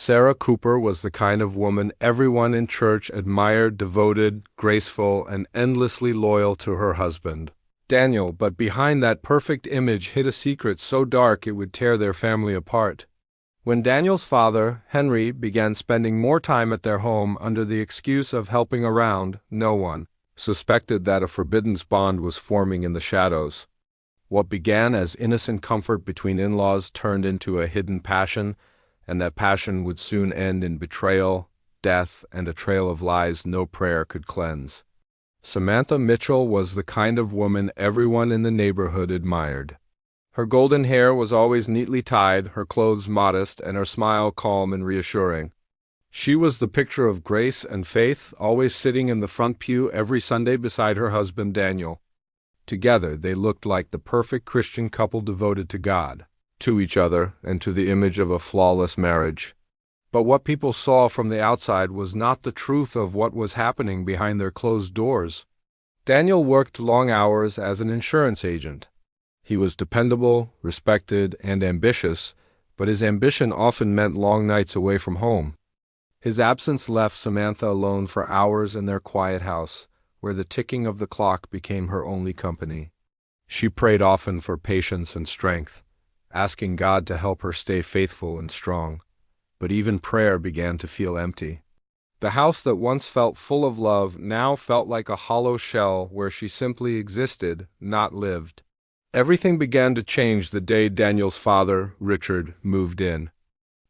Sarah Cooper was the kind of woman everyone in church admired, devoted, graceful, and endlessly loyal to her husband, Daniel, but behind that perfect image hid a secret so dark it would tear their family apart. When Daniel's father, Henry, began spending more time at their home under the excuse of helping around, no one suspected that a forbidden bond was forming in the shadows. What began as innocent comfort between in-laws turned into a hidden passion, and that passion would soon end in betrayal, death, and a trail of lies no prayer could cleanse. Samantha Mitchell was the kind of woman everyone in the neighborhood admired. Her golden hair was always neatly tied, her clothes modest, and her smile calm and reassuring. She was the picture of grace and faith, always sitting in the front pew every Sunday beside her husband Daniel. Together they looked like the perfect Christian couple devoted to God, to each other, and to the image of a flawless marriage. But what people saw from the outside was not the truth of what was happening behind their closed doors. Daniel worked long hours as an insurance agent. He was dependable, respected, and ambitious, but his ambition often meant long nights away from home. His absence left Samantha alone for hours in their quiet house, where the ticking of the clock became her only company. She prayed often for patience and strength, asking God to help her stay faithful and strong. But even prayer began to feel empty. The house that once felt full of love now felt like a hollow shell where she simply existed, not lived. Everything began to change the day Daniel's father, Richard, moved in.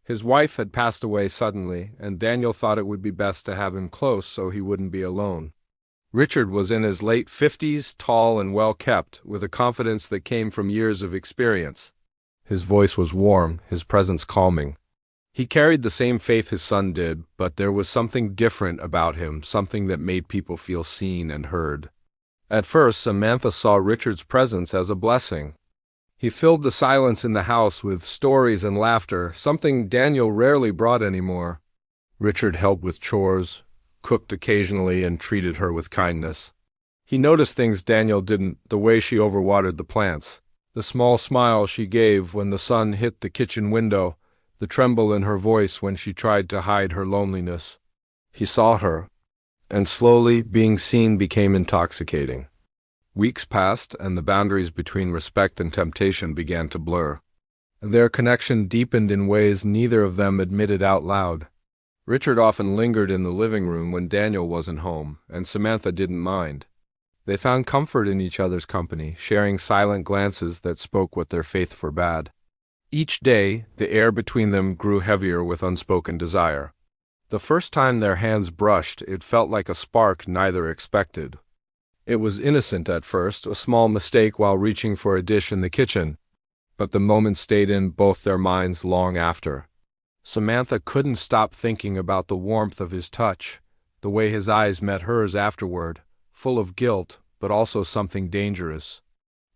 His wife had passed away suddenly, and Daniel thought it would be best to have him close so he wouldn't be alone. Richard was in his late 50s, tall and well-kept, with a confidence that came from years of experience. His voice was warm, his presence calming. He carried the same faith his son did, but there was something different about him, something that made people feel seen and heard. At first, Samantha saw Richard's presence as a blessing. He filled the silence in the house with stories and laughter, something Daniel rarely brought anymore. Richard helped with chores, cooked occasionally, and treated her with kindness. He noticed things Daniel didn't, the way she overwatered the plants, the small smile she gave when the sun hit the kitchen window, the tremble in her voice when she tried to hide her loneliness. He saw her, and slowly being seen became intoxicating. Weeks passed, and the boundaries between respect and temptation began to blur. Their connection deepened in ways neither of them admitted out loud. Richard often lingered in the living room when Daniel wasn't home, and Samantha didn't mind. They found comfort in each other's company, sharing silent glances that spoke what their faith forbade. Each day, the air between them grew heavier with unspoken desire. The first time their hands brushed, it felt like a spark neither expected. It was innocent at first, a small mistake while reaching for a dish in the kitchen, but the moment stayed in both their minds long after. Samantha couldn't stop thinking about the warmth of his touch, the way his eyes met hers afterward, full of guilt, but also something dangerous.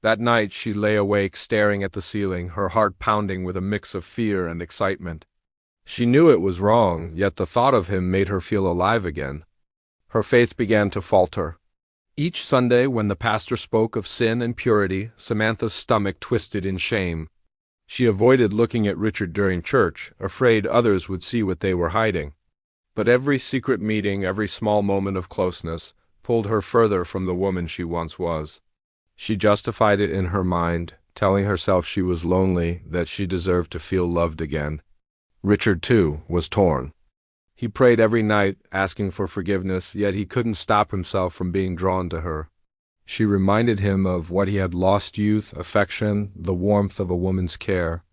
That night she lay awake staring at the ceiling, her heart pounding with a mix of fear and excitement. She knew it was wrong, yet the thought of him made her feel alive again. Her faith began to falter. Each Sunday, when the pastor spoke of sin and purity, Samantha's stomach twisted in shame. She avoided looking at Richard during church, afraid others would see what they were hiding. But every secret meeting, every small moment of closeness, pulled her further from the woman she once was. She justified it in her mind, telling herself she was lonely, that she deserved to feel loved again. Richard, too, was torn. He prayed every night, asking for forgiveness, yet he couldn't stop himself from being drawn to her. She reminded him of what he had lost: youth, affection, the warmth of a woman's care.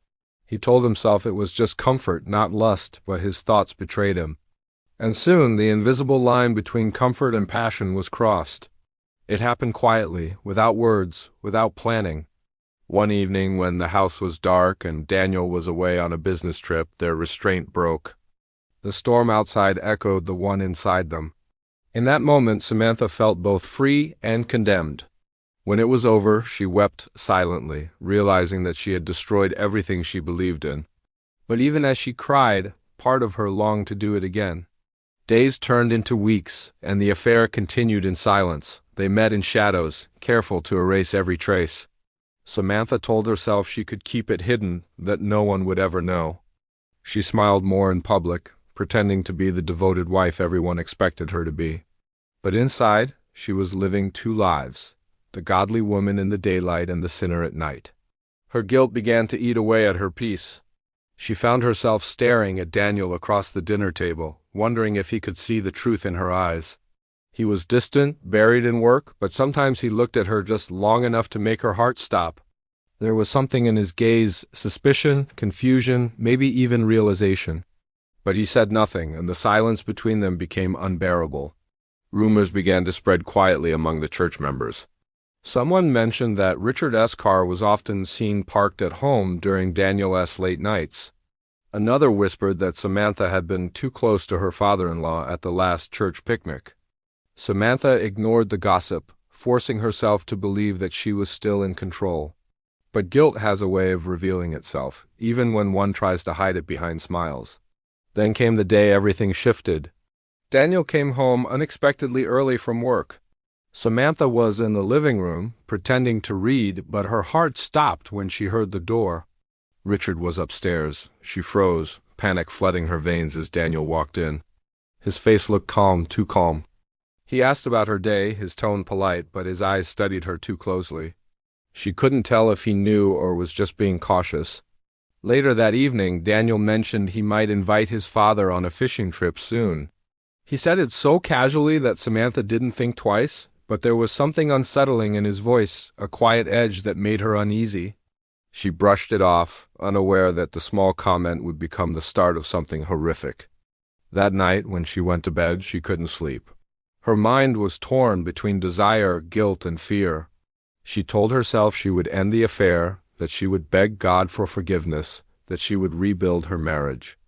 He told himself it was just comfort, not lust, but his thoughts betrayed him. And soon the invisible line between comfort and passion was crossed. It happened quietly, without words, without planning. One evening, when the house was dark and Daniel was away on a business trip, their restraint broke. The storm outside echoed the one inside them. In that moment, Samantha felt both free and condemned. When it was over, she wept silently, realizing that she had destroyed everything she believed in. But even as she cried, part of her longed to do it again. Days turned into weeks, and the affair continued in silence. They met in shadows, careful to erase every trace. Samantha told herself she could keep it hidden, that no one would ever know. She smiled more in public, pretending to be the devoted wife everyone expected her to be. But inside, she was living two lives, the godly woman in the daylight and the sinner at night. Her guilt began to eat away at her peace. She found herself staring at Daniel across the dinner table, wondering if he could see the truth in her eyes. He was distant, buried in work, but sometimes he looked at her just long enough to make her heart stop. There was something in his gaze, suspicion, confusion, maybe even realization. But he said nothing, and the silence between them became unbearable. Rumors began to spread quietly among the church members. Someone mentioned that Richard S. car was often seen parked at home during Daniel S. late nights. Another whispered that Samantha had been too close to her father-in-law at the last church picnic. Samantha ignored the gossip, forcing herself to believe that she was still in control. But guilt has a way of revealing itself, even when one tries to hide it behind smiles. Then came the day everything shifted. Daniel came home unexpectedly early from work. Samantha was in the living room, pretending to read, but her heart stopped when she heard the door. Richard was upstairs. She froze, panic flooding her veins as Daniel walked in. His face looked calm, too calm. He asked about her day, his tone polite, but his eyes studied her too closely. She couldn't tell if he knew or was just being cautious. Later that evening, Daniel mentioned he might invite his father on a fishing trip soon. He said it so casually that Samantha didn't think twice, but there was something unsettling in his voice, a quiet edge that made her uneasy. She brushed it off, unaware that the small comment would become the start of something horrific. That night, when she went to bed, she couldn't sleep. Her mind was torn between desire, guilt, and fear. She told herself she would end the affair, that she would beg God for forgiveness, that she would rebuild her marriage.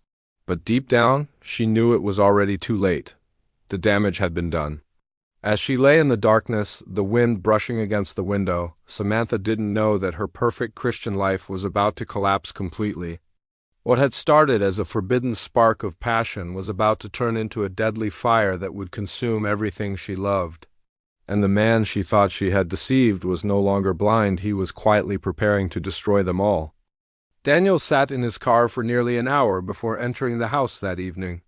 But deep down, she knew it was already too late. The damage had been done. As she lay in the darkness, the wind brushing against the window, Samantha didn't know that her perfect Christian life was about to collapse completely. What had started as a forbidden spark of passion was about to turn into a deadly fire that would consume everything she loved. And the man she thought she had deceived was no longer blind, he was quietly preparing to destroy them all. Daniel sat in his car for nearly an hour before entering the house that evening.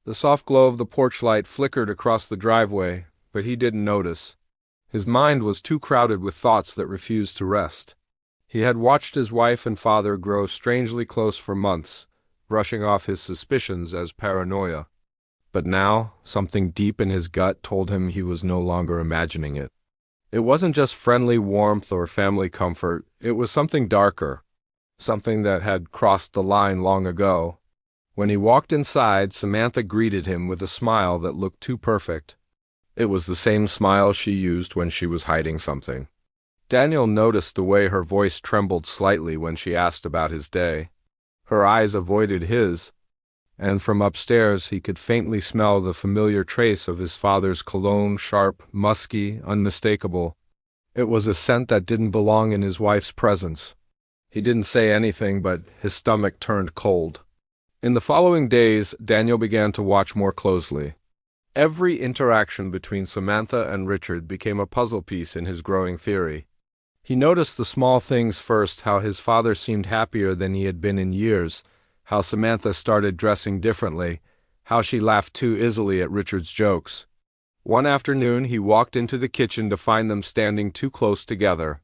The soft glow of the porch light flickered across the driveway, but he didn't notice. His mind was too crowded with thoughts that refused to rest. He had watched his wife and father grow strangely close for months, brushing off his suspicions as paranoia. But now, something deep in his gut told him he was no longer imagining it. It wasn't just friendly warmth or family comfort, it was something darker, something that had crossed the line long ago. When he walked inside, Samantha greeted him with a smile that looked too perfect. It was the same smile she used when she was hiding something. Daniel noticed the way her voice trembled slightly when she asked about his day. Her eyes avoided his, and from upstairs he could faintly smell the familiar trace of his father's cologne, sharp, musky, unmistakable. It was a scent that didn't belong in his wife's presence. He didn't say anything, but his stomach turned cold. In the following days, Daniel began to watch more closely. Every interaction between Samantha and Richard became a puzzle piece in his growing theory. He noticed the small things first, how his father seemed happier than he had been in years, how Samantha started dressing differently, how she laughed too easily at Richard's jokes. One afternoon, he walked into the kitchen to find them standing too close together.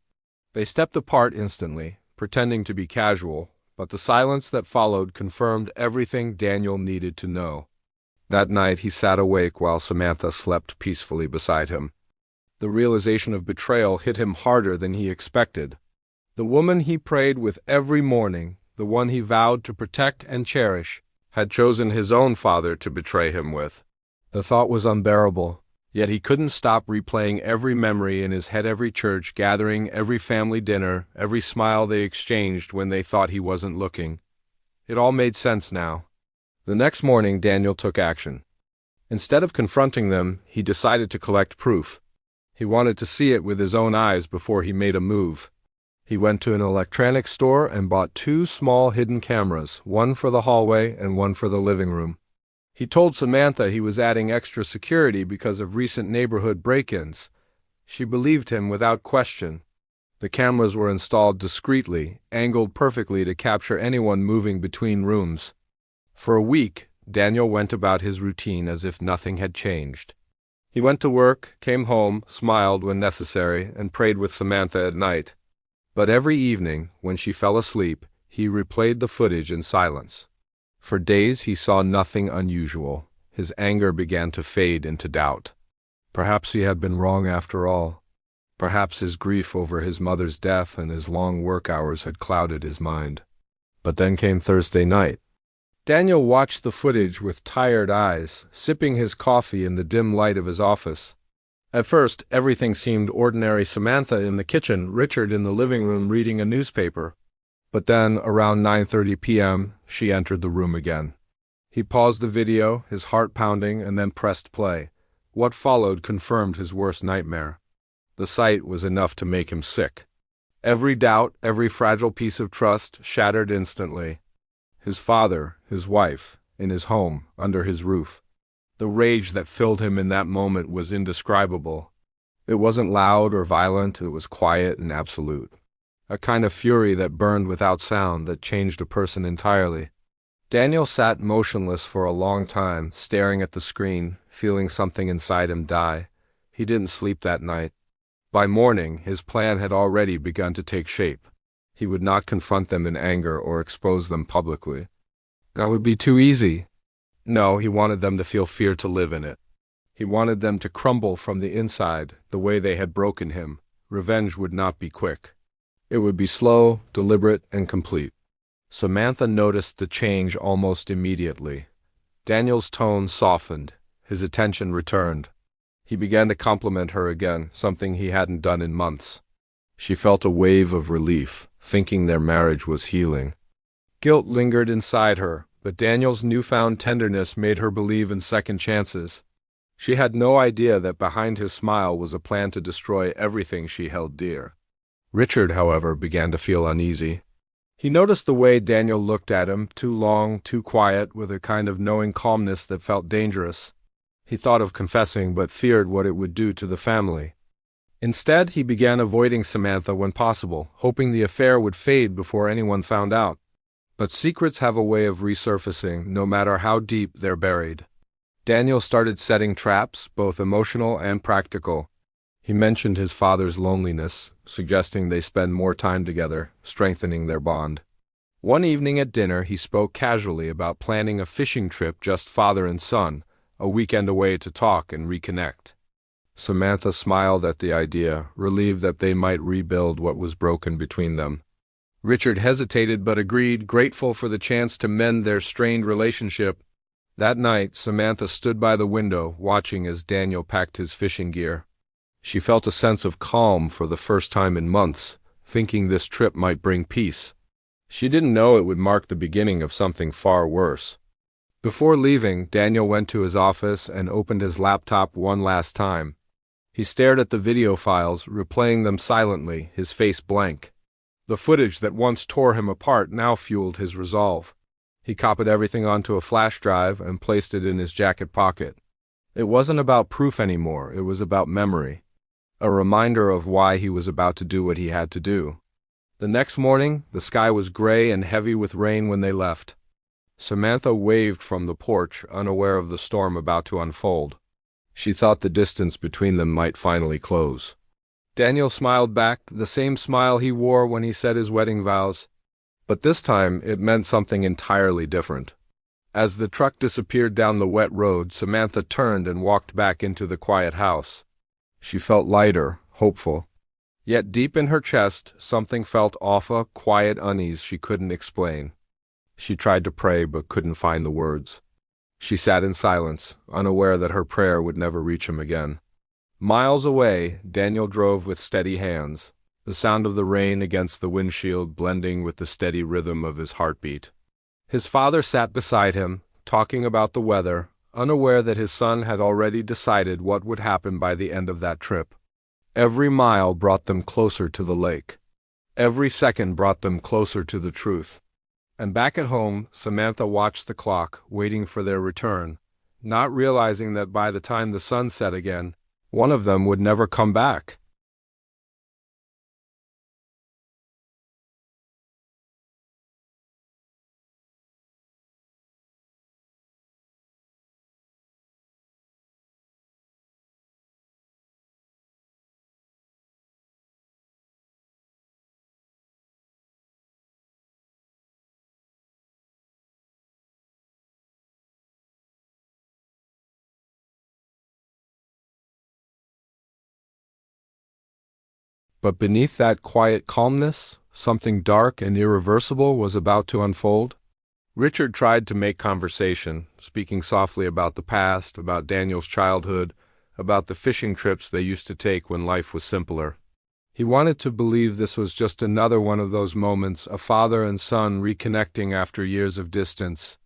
They stepped apart instantly, pretending to be casual, but the silence that followed confirmed everything Daniel needed to know. That night he sat awake while Samantha slept peacefully beside him. The realization of betrayal hit him harder than he expected. The woman he prayed with every morning, the one he vowed to protect and cherish, had chosen his own father to betray him with. The thought was unbearable, yet he couldn't stop replaying every memory in his head, every church gathering, every family dinner, every smile they exchanged when they thought he wasn't looking. It all made sense now. The next morning, Daniel took action. Instead of confronting them, he decided to collect proof. He wanted to see it with his own eyes before he made a move. He went to an electronics store and bought 2 small hidden cameras, one for the hallway and one for the living room. He told Samantha he was adding extra security because of recent neighborhood break-ins. She believed him without question. The cameras were installed discreetly, angled perfectly to capture anyone moving between rooms. For a week, Daniel went about his routine as if nothing had changed. He went to work, came home, smiled when necessary, and prayed with Samantha at night. But every evening, when she fell asleep, he replayed the footage in silence. For days he saw nothing unusual. His anger began to fade into doubt. Perhaps he had been wrong after all. Perhaps his grief over his mother's death and his long work hours had clouded his mind. But then came Thursday night. Daniel watched the footage with tired eyes, sipping his coffee in the dim light of his office. At first, everything seemed ordinary: Samantha in the kitchen, Richard in the living room reading a newspaper. But then, around 9:30 p.m., she entered the room again. He paused the video, his heart pounding, and then pressed play. What followed confirmed his worst nightmare. The sight was enough to make him sick. Every doubt, every fragile piece of trust shattered instantly. His father, his wife, in his home, under his roof. The rage that filled him in that moment was indescribable. It wasn't loud or violent, it was quiet and absolute. A kind of fury that burned without sound, that changed a person entirely. Daniel sat motionless for a long time, staring at the screen, feeling something inside him die. He didn't sleep that night. By morning, his plan had already begun to take shape. He would not confront them in anger or expose them publicly. That would be too easy. No, he wanted them to feel fear to live in it. He wanted them to crumble from the inside, the way they had broken him. Revenge would not be quick. It would be slow, deliberate, and complete. Samantha noticed the change almost immediately. Daniel's tone softened. His attention returned. He began to compliment her again, something he hadn't done in months. She felt a wave of relief, thinking their marriage was healing. Guilt lingered inside her, but Daniel's newfound tenderness made her believe in second chances. She had no idea that behind his smile was a plan to destroy everything she held dear. Richard, however, began to feel uneasy. He noticed the way Daniel looked at him, too long, too quiet, with a kind of knowing calmness that felt dangerous. He thought of confessing, but feared what it would do to the family. Instead, he began avoiding Samantha when possible, hoping the affair would fade before anyone found out. But secrets have a way of resurfacing, no matter how deep they're buried. Daniel started setting traps, both emotional and practical. He mentioned his father's loneliness, suggesting they spend more time together, strengthening their bond. One evening at dinner, he spoke casually about planning a fishing trip, just father and son, a weekend away to talk and reconnect. Samantha smiled at the idea, relieved that they might rebuild what was broken between them. Richard hesitated but agreed, grateful for the chance to mend their strained relationship. That night, Samantha stood by the window, watching as Daniel packed his fishing gear. She felt a sense of calm for the first time in months, thinking this trip might bring peace. She didn't know it would mark the beginning of something far worse. Before leaving, Daniel went to his office and opened his laptop one last time. He stared at the video files, replaying them silently, his face blank. The footage that once tore him apart now fueled his resolve. He copied everything onto a flash drive and placed it in his jacket pocket. It wasn't about proof anymore, it was about memory. A reminder of why he was about to do what he had to do. The next morning, the sky was gray and heavy with rain when they left. Samantha waved from the porch, unaware of the storm about to unfold. She thought the distance between them might finally close. Daniel smiled back, the same smile he wore when he said his wedding vows. But this time, it meant something entirely different. As the truck disappeared down the wet road, Samantha turned and walked back into the quiet house. She felt lighter, hopeful. Yet deep in her chest, something felt off, a quiet unease she couldn't explain. She tried to pray but couldn't find the words. She sat in silence, unaware that her prayer would never reach him again. Miles away, Daniel drove with steady hands, the sound of the rain against the windshield blending with the steady rhythm of his heartbeat. His father sat beside him, talking about the weather, unaware that his son had already decided what would happen by the end of that trip. Every mile brought them closer to the lake. Every second brought them closer to the truth. And back at home, Samantha watched the clock, waiting for their return, not realizing that by the time the sun set again, one of them would never come back. But beneath that quiet calmness, something dark and irreversible was about to unfold. Richard tried to make conversation, speaking softly about the past, about Daniel's childhood, about the fishing trips they used to take when life was simpler. He wanted to believe this was just another one of those moments, a father and son reconnecting after years of distance.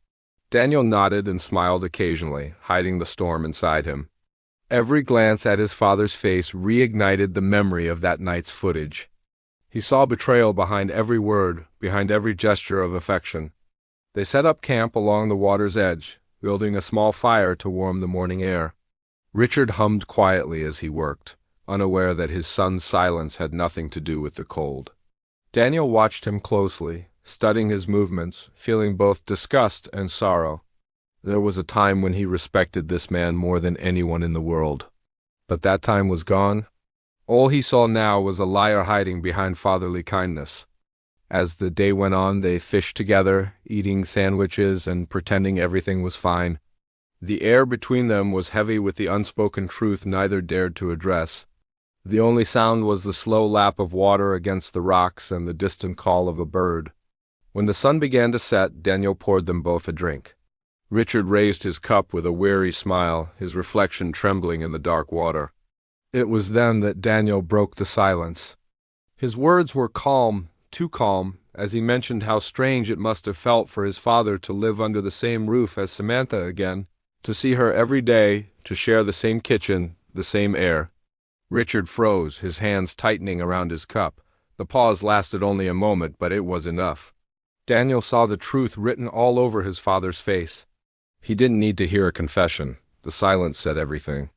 Daniel nodded and smiled occasionally, hiding the storm inside him. Every glance at his father's face reignited the memory of that night's footage. He saw betrayal behind every word, behind every gesture of affection. They set up camp along the water's edge, building a small fire to warm the morning air. Richard hummed quietly as he worked, unaware that his son's silence had nothing to do with the cold. Daniel watched him closely, studying his movements, feeling both disgust and sorrow. There was a time when he respected this man more than anyone in the world. But that time was gone. All he saw now was a liar hiding behind fatherly kindness. As the day went on, they fished together, eating sandwiches and pretending everything was fine. The air between them was heavy with the unspoken truth neither dared to address. The only sound was the slow lap of water against the rocks and the distant call of a bird. When the sun began to set, Daniel poured them both a drink. Richard raised his cup with a weary smile, his reflection trembling in the dark water. It was then that Daniel broke the silence. His words were calm, too calm, as he mentioned how strange it must have felt for his father to live under the same roof as Samantha again, to see her every day, to share the same kitchen, the same air. Richard froze, his hands tightening around his cup. The pause lasted only a moment, but it was enough. Daniel saw the truth written all over his father's face. He didn't need to hear a confession. The silence said everything.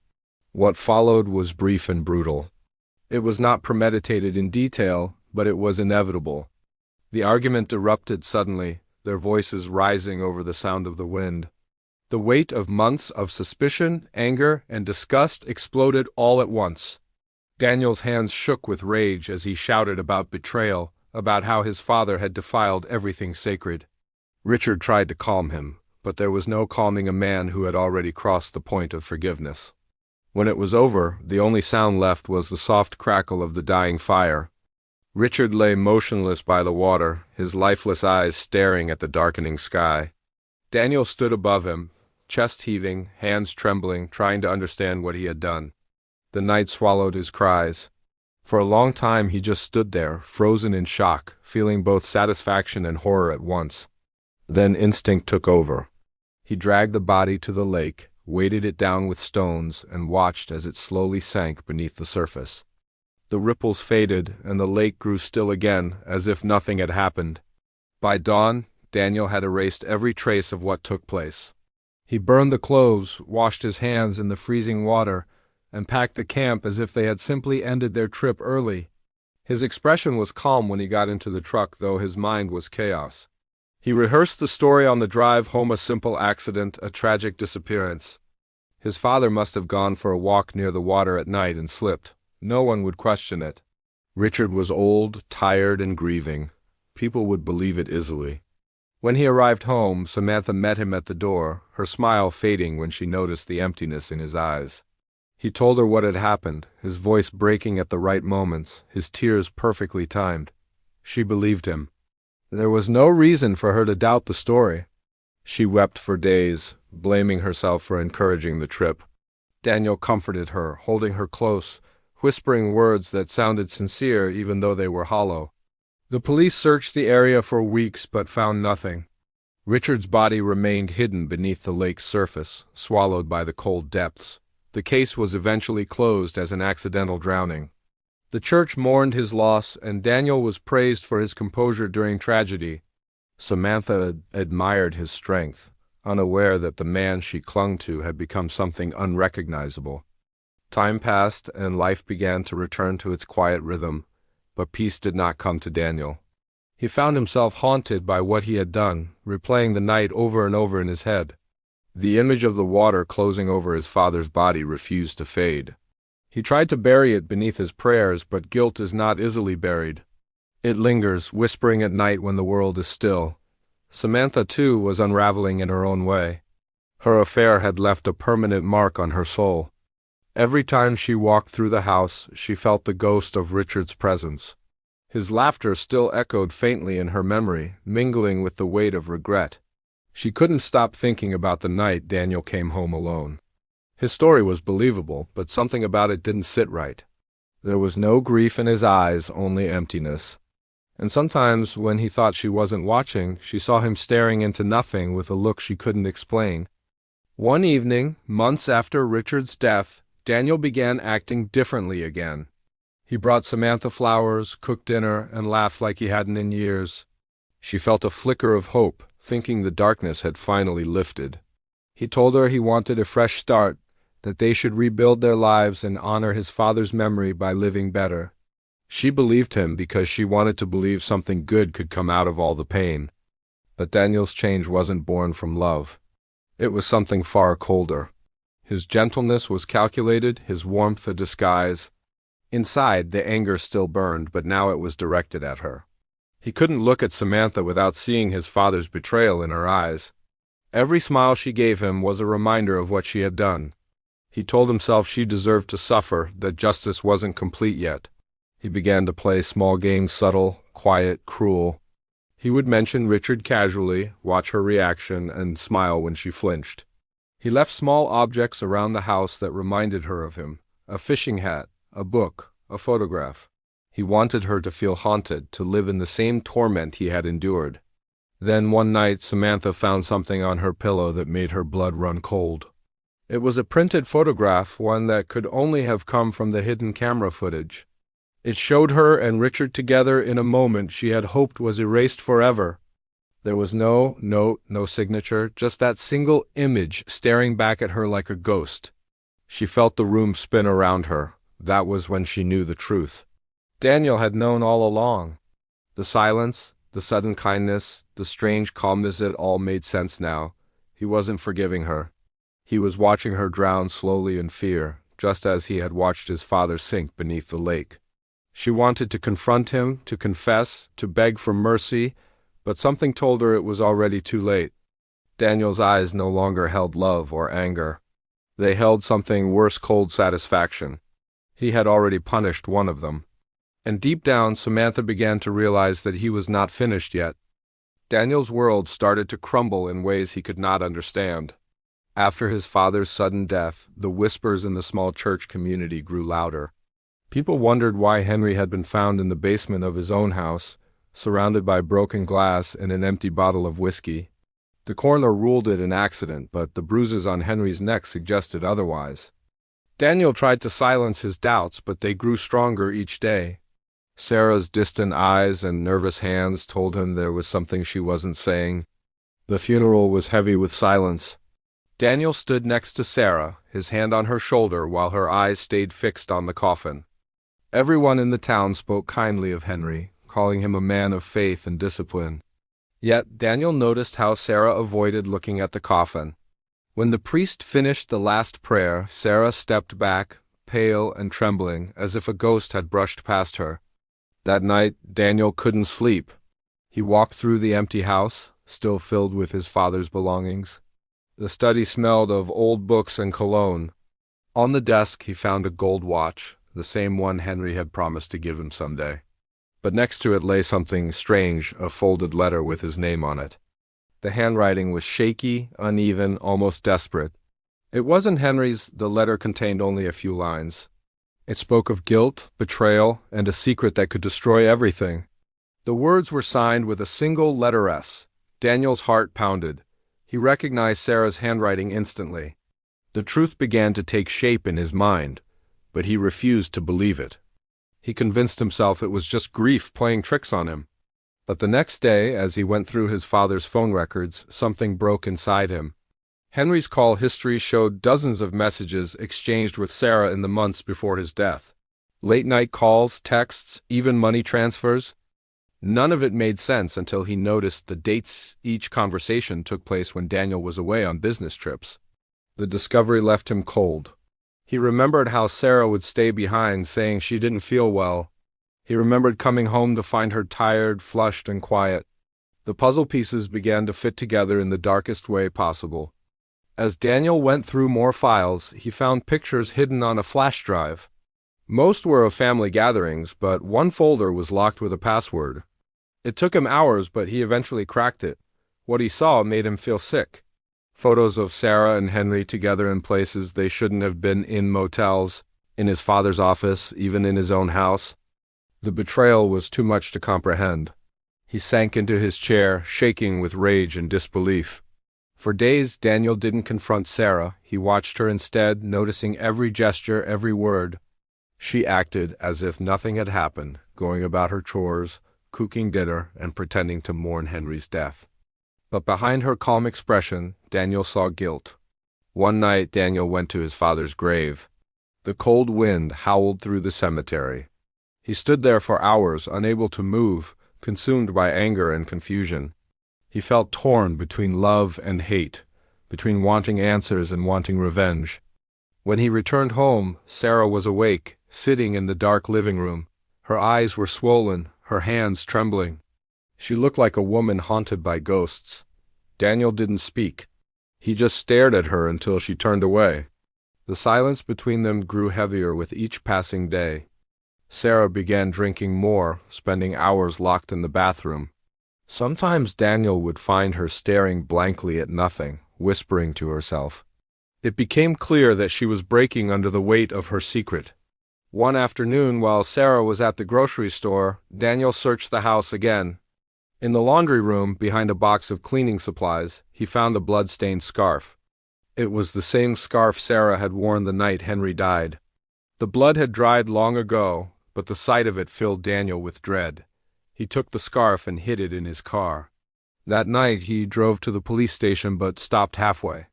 What followed was brief and brutal. It was not premeditated in detail, but it was inevitable. The argument erupted suddenly, their voices rising over the sound of the wind. The weight of months of suspicion, anger, and disgust exploded all at once. Daniel's hands shook with rage as he shouted about betrayal, about how his father had defiled everything sacred. Richard tried to calm him, but there was no calming a man who had already crossed the point of forgiveness. When it was over, the only sound left was the soft crackle of the dying fire. Richard lay motionless by the water, his lifeless eyes staring at the darkening sky. Daniel stood above him, chest heaving, hands trembling, trying to understand what he had done. The night swallowed his cries. For a long time he just stood there, frozen in shock, feeling both satisfaction and horror at once. Then instinct took over. He dragged the body to the lake, weighted it down with stones, and watched as it slowly sank beneath the surface. The ripples faded, and the lake grew still again, as if nothing had happened. By dawn, Daniel had erased every trace of what took place. He burned the clothes, washed his hands in the freezing water, and packed the camp as if they had simply ended their trip early. His expression was calm when he got into the truck, though his mind was chaos. He rehearsed the story on the drive home, a simple accident, a tragic disappearance. His father must have gone for a walk near the water at night and slipped. No one would question it. Richard was old, tired, and grieving. People would believe it easily. When he arrived home, Samantha met him at the door, her smile fading when she noticed the emptiness in his eyes. He told her what had happened, his voice breaking at the right moments, his tears perfectly timed. She believed him. There was no reason for her to doubt the story. She wept for days, blaming herself for encouraging the trip. Daniel comforted her, holding her close, whispering words that sounded sincere even though they were hollow. The police searched the area for weeks but found nothing. Richard's body remained hidden beneath the lake's surface, swallowed by the cold depths. The case was eventually closed as an accidental drowning. The church mourned his loss, and Daniel was praised for his composure during tragedy. Samantha admired his strength, unaware that the man she clung to had become something unrecognizable. Time passed, and life began to return to its quiet rhythm, but peace did not come to Daniel. He found himself haunted by what he had done, replaying the night over and over in his head. The image of the water closing over his father's body refused to fade. He tried to bury it beneath his prayers, but guilt is not easily buried. It lingers, whispering at night when the world is still. Samantha, too, was unraveling in her own way. Her affair had left a permanent mark on her soul. Every time she walked through the house, she felt the ghost of Richard's presence. His laughter still echoed faintly in her memory, mingling with the weight of regret. She couldn't stop thinking about the night Daniel came home alone. His story was believable, but something about it didn't sit right. There was no grief in his eyes, only emptiness. And sometimes, when he thought she wasn't watching, she saw him staring into nothing with a look she couldn't explain. One evening, months after Richard's death, Daniel began acting differently again. He brought Samantha flowers, cooked dinner, and laughed like he hadn't in years. She felt a flicker of hope, thinking the darkness had finally lifted. He told her he wanted a fresh start, that they should rebuild their lives and honor his father's memory by living better. She believed him because she wanted to believe something good could come out of all the pain. But Daniel's change wasn't born from love. It was something far colder. His gentleness was calculated, his warmth a disguise. Inside, the anger still burned, but now it was directed at her. He couldn't look at Samantha without seeing his father's betrayal in her eyes. Every smile she gave him was a reminder of what she had done. He told himself she deserved to suffer, that justice wasn't complete yet. He began to play small games, subtle, quiet, cruel. He would mention Richard casually, watch her reaction, and smile when she flinched. He left small objects around the house that reminded her of him: a fishing hat, a book, a photograph. He wanted her to feel haunted, to live in the same torment he had endured. Then one night Samantha found something on her pillow that made her blood run cold. It was a printed photograph, one that could only have come from the hidden camera footage. It showed her and Richard together in a moment she had hoped was erased forever. There was no note, no signature, just that single image staring back at her like a ghost. She felt the room spin around her. That was when she knew the truth. Daniel had known all along. The silence, the sudden kindness, the strange calmness, it all made sense now. He wasn't forgiving her. He was watching her drown slowly in fear, just as he had watched his father sink beneath the lake. She wanted to confront him, to confess, to beg for mercy, but something told her it was already too late. Daniel's eyes no longer held love or anger. They held something worse: cold satisfaction. He had already punished one of them. And deep down, Samantha began to realize that he was not finished yet. Daniel's world started to crumble in ways he could not understand. After his father's sudden death, the whispers in the small church community grew louder. People wondered why Henry had been found in the basement of his own house, surrounded by broken glass and an empty bottle of whiskey. The coroner ruled it an accident, but the bruises on Henry's neck suggested otherwise. Daniel tried to silence his doubts, but they grew stronger each day. Sarah's distant eyes and nervous hands told him there was something she wasn't saying. The funeral was heavy with silence. Daniel stood next to Sarah, his hand on her shoulder, while her eyes stayed fixed on the coffin. Everyone in the town spoke kindly of Henry, calling him a man of faith and discipline. Yet Daniel noticed how Sarah avoided looking at the coffin. When the priest finished the last prayer, Sarah stepped back, pale and trembling, as if a ghost had brushed past her. That night, Daniel couldn't sleep. He walked through the empty house, still filled with his father's belongings. The study smelled of old books and cologne. On the desk he found a gold watch, the same one Henry had promised to give him someday. But next to it lay something strange, a folded letter with his name on it. The handwriting was shaky, uneven, almost desperate. It wasn't Henry's. The letter contained only a few lines. It spoke of guilt, betrayal, and a secret that could destroy everything. The words were signed with a single letter S. Daniel's heart pounded. He recognized Sarah's handwriting instantly. The truth began to take shape in his mind, but he refused to believe it. He convinced himself it was just grief playing tricks on him. But the next day, as he went through his father's phone records, something broke inside him. Henry's call history showed dozens of messages exchanged with Sarah in the months before his death. Late-night calls, texts, even money transfers. None of it made sense until he noticed the dates each conversation took place when Daniel was away on business trips. The discovery left him cold. He remembered how Sarah would stay behind, saying she didn't feel well. He remembered coming home to find her tired, flushed, and quiet. The puzzle pieces began to fit together in the darkest way possible. As Daniel went through more files, he found pictures hidden on a flash drive. Most were of family gatherings, but one folder was locked with a password. It took him hours, but he eventually cracked it. What he saw made him feel sick. Photos of Sarah and Henry together in places they shouldn't have been, in motels, in his father's office, even in his own house. The betrayal was too much to comprehend. He sank into his chair, shaking with rage and disbelief. For days, Daniel didn't confront Sarah. He watched her instead, noticing every gesture, every word. She acted as if nothing had happened, going about her chores, cooking dinner, and pretending to mourn Henry's death. But behind her calm expression, Daniel saw guilt. One night, Daniel went to his father's grave. The cold wind howled through the cemetery. He stood there for hours, unable to move, consumed by anger and confusion. He felt torn between love and hate, between wanting answers and wanting revenge. When he returned home, Sarah was awake, sitting in the dark living room. Her eyes were swollen, her hands trembling. She looked like a woman haunted by ghosts. Daniel didn't speak. He just stared at her until she turned away. The silence between them grew heavier with each passing day. Sarah began drinking more, spending hours locked in the bathroom. Sometimes Daniel would find her staring blankly at nothing, whispering to herself. It became clear that she was breaking under the weight of her secret. One afternoon, while Sarah was at the grocery store, Daniel searched the house again. In the laundry room, behind a box of cleaning supplies, he found a blood-stained scarf. It was the same scarf Sarah had worn the night Henry died. The blood had dried long ago, but the sight of it filled Daniel with dread. He took the scarf and hid it in his car. That night he drove to the police station but stopped halfway.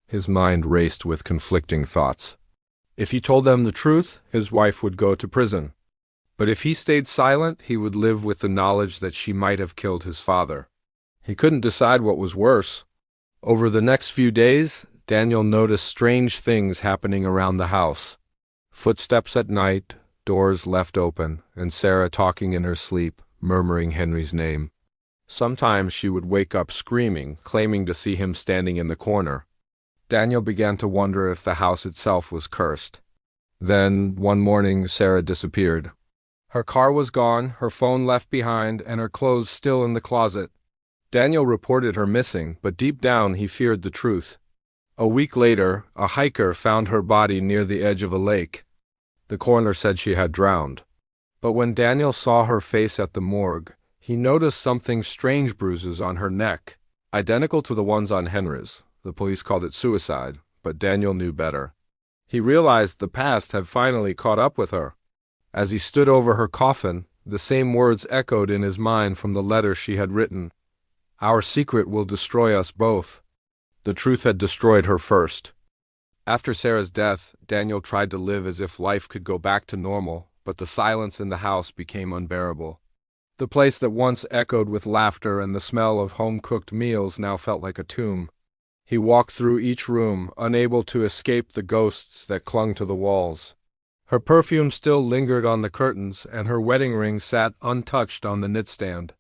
His mind raced with conflicting thoughts. If he told them the truth, his wife would go to prison. But if he stayed silent, he would live with the knowledge that she might have killed his father. He couldn't decide what was worse. Over the next few days, Daniel noticed strange things happening around the house. Footsteps at night, doors left open, and Sarah talking in her sleep, murmuring Henry's name. Sometimes she would wake up screaming, claiming to see him standing in the corner. Daniel began to wonder if the house itself was cursed. Then, one morning, Sarah disappeared. Her car was gone, her phone left behind, and her clothes still in the closet. Daniel reported her missing, but deep down he feared the truth. A week later, a hiker found her body near the edge of a lake. The coroner said she had drowned. But when Daniel saw her face at the morgue, he noticed something strange: bruises on her neck, identical to the ones on Henry's. The police called it suicide, but Daniel knew better. He realized the past had finally caught up with her. As he stood over her coffin, the same words echoed in his mind from the letter she had written. "Our secret will destroy us both." The truth had destroyed her first. After Sarah's death, Daniel tried to live as if life could go back to normal, but the silence in the house became unbearable. The place that once echoed with laughter and the smell of home-cooked meals now felt like a tomb. He walked through each room, unable to escape the ghosts that clung to the walls. Her perfume still lingered on the curtains, and her wedding ring sat untouched on the nightstand.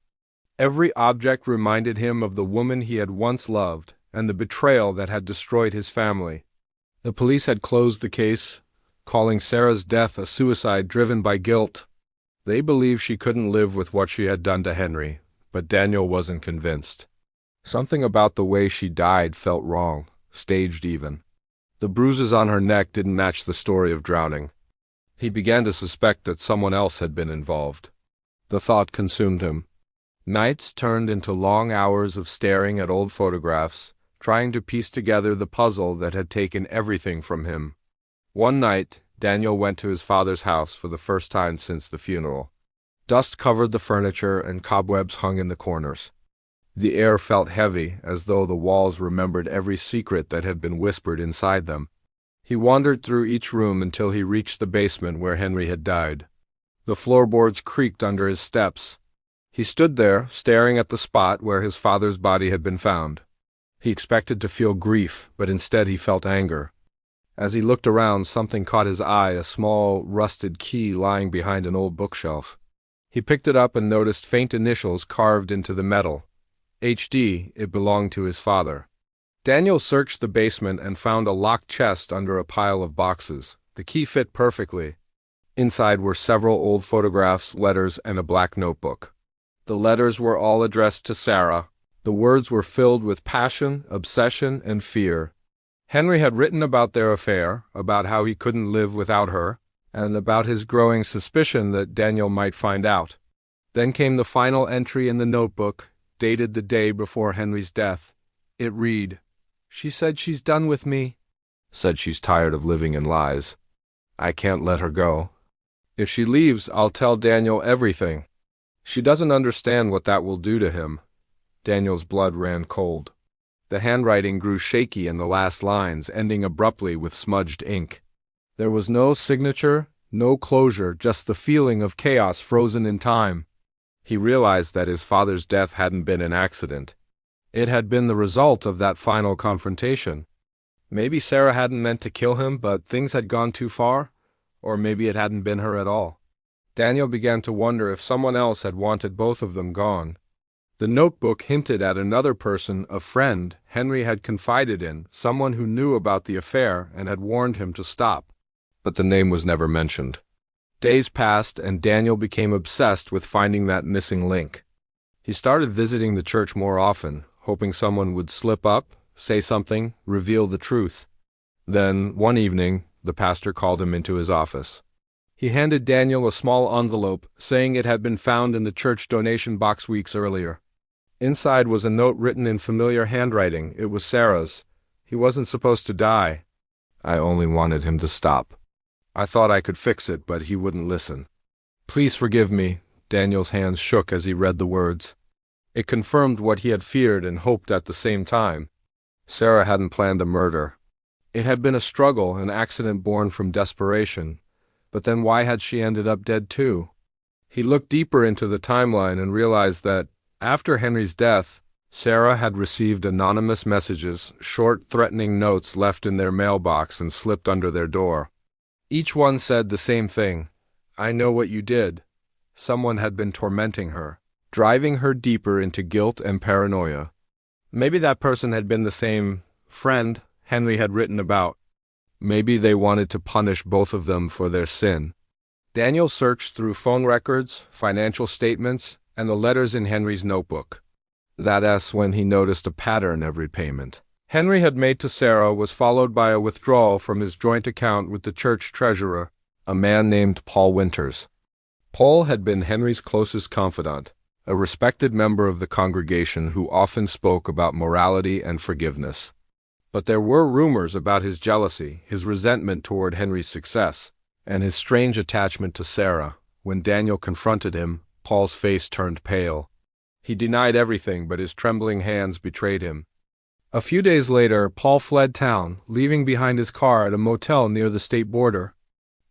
Every object reminded him of the woman he had once loved, and the betrayal that had destroyed his family. The police had closed the case, calling Sarah's death a suicide driven by guilt. They believed she couldn't live with what she had done to Henry, but Daniel wasn't convinced. Something about the way she died felt wrong, staged even. The bruises on her neck didn't match the story of drowning. He began to suspect that someone else had been involved. The thought consumed him. Nights turned into long hours of staring at old photographs, trying to piece together the puzzle that had taken everything from him. One night, Daniel went to his father's house for the first time since the funeral. Dust covered the furniture and cobwebs hung in the corners. The air felt heavy, as though the walls remembered every secret that had been whispered inside them. He wandered through each room until he reached the basement where Henry had died. The floorboards creaked under his steps. He stood there, staring at the spot where his father's body had been found. He expected to feel grief, but instead he felt anger. As he looked around, something caught his eye, a small, rusted key lying behind an old bookshelf. He picked it up and noticed faint initials carved into the metal. HD, it belonged to his father. Daniel searched the basement and found a locked chest under a pile of boxes. The key fit perfectly. Inside were several old photographs, letters, and a black notebook. The letters were all addressed to Sarah. The words were filled with passion, obsession, and fear. Henry had written about their affair, about how he couldn't live without her, and about his growing suspicion that Daniel might find out. Then came the final entry in the notebook, dated the day before Henry's death. It read, "She said she's done with me. Said she's tired of living in lies. I can't let her go. If she leaves, I'll tell Daniel everything. She doesn't understand what that will do to him." Daniel's blood ran cold. The handwriting grew shaky in the last lines, ending abruptly with smudged ink. There was no signature, no closure, just the feeling of chaos frozen in time. He realized that his father's death hadn't been an accident. It had been the result of that final confrontation. Maybe Sarah hadn't meant to kill him, but things had gone too far, or maybe it hadn't been her at all. Daniel began to wonder if someone else had wanted both of them gone. The notebook hinted at another person, a friend Henry had confided in, someone who knew about the affair and had warned him to stop. But the name was never mentioned. Days passed, and Daniel became obsessed with finding that missing link. He started visiting the church more often, hoping someone would slip up, say something, reveal the truth. Then, one evening, the pastor called him into his office. He handed Daniel a small envelope, saying it had been found in the church donation box weeks earlier. Inside was a note written in familiar handwriting. It was Sarah's. He wasn't supposed to die. I only wanted him to stop. I thought I could fix it, but he wouldn't listen. Please forgive me. Daniel's hands shook as he read the words. It confirmed what he had feared and hoped at the same time. Sarah hadn't planned a murder. It had been a struggle, an accident born from desperation. But then why had she ended up dead too? He looked deeper into the timeline and realized that, after Henry's death, Sarah had received anonymous messages, short, threatening notes left in their mailbox and slipped under their door. Each one said the same thing. I know what you did. Someone had been tormenting her, driving her deeper into guilt and paranoia. Maybe that person had been the same friend Henry had written about. Maybe they wanted to punish both of them for their sin. Daniel searched through phone records, financial statements, and the letters in Henry's notebook. That's when he noticed a pattern every payment Henry had made to Sarah was followed by a withdrawal from his joint account with the church treasurer, a man named Paul Winters. Paul had been Henry's closest confidant, a respected member of the congregation who often spoke about morality and forgiveness. But there were rumors about his jealousy, his resentment toward Henry's success, and his strange attachment to Sarah. When Daniel confronted him, Paul's face turned pale. He denied everything, but his trembling hands betrayed him. A few days later, Paul fled town, leaving behind his car at a motel near the state border.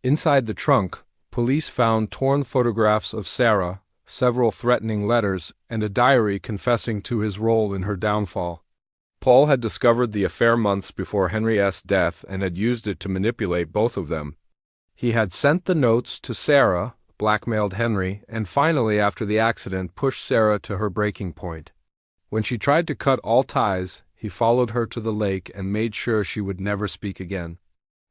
Inside the trunk, police found torn photographs of Sarah, several threatening letters, and a diary confessing to his role in her downfall. Paul had discovered the affair months before Henry's death and had used it to manipulate both of them. He had sent the notes to Sarah, blackmailed Henry, and finally, after the accident, pushed Sarah to her breaking point. When she tried to cut all ties, he followed her to the lake and made sure she would never speak again.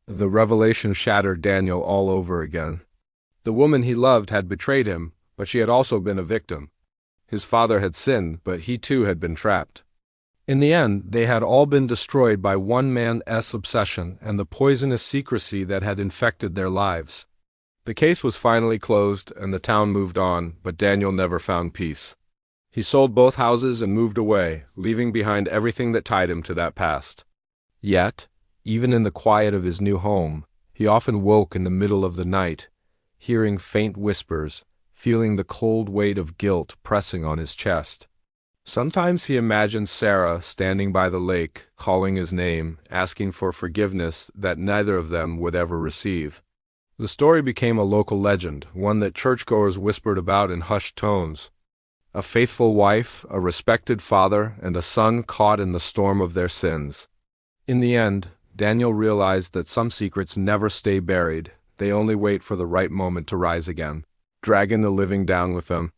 The revelation shattered Daniel all over again. The woman he loved had betrayed him, but she had also been a victim. His father had sinned, but he too had been trapped. In the end, they had all been destroyed by one man's obsession and the poisonous secrecy that had infected their lives. The case was finally closed and the town moved on, but Daniel never found peace. He sold both houses and moved away, leaving behind everything that tied him to that past. Yet, even in the quiet of his new home, he often woke in the middle of the night, hearing faint whispers, feeling the cold weight of guilt pressing on his chest. Sometimes he imagined Sarah standing by the lake, calling his name, asking for forgiveness that neither of them would ever receive. The story became a local legend, one that churchgoers whispered about in hushed tones. A faithful wife, a respected father, and a son caught in the storm of their sins. In the end, Daniel realized that some secrets never stay buried. They only wait for the right moment to rise again, dragging the living down with them.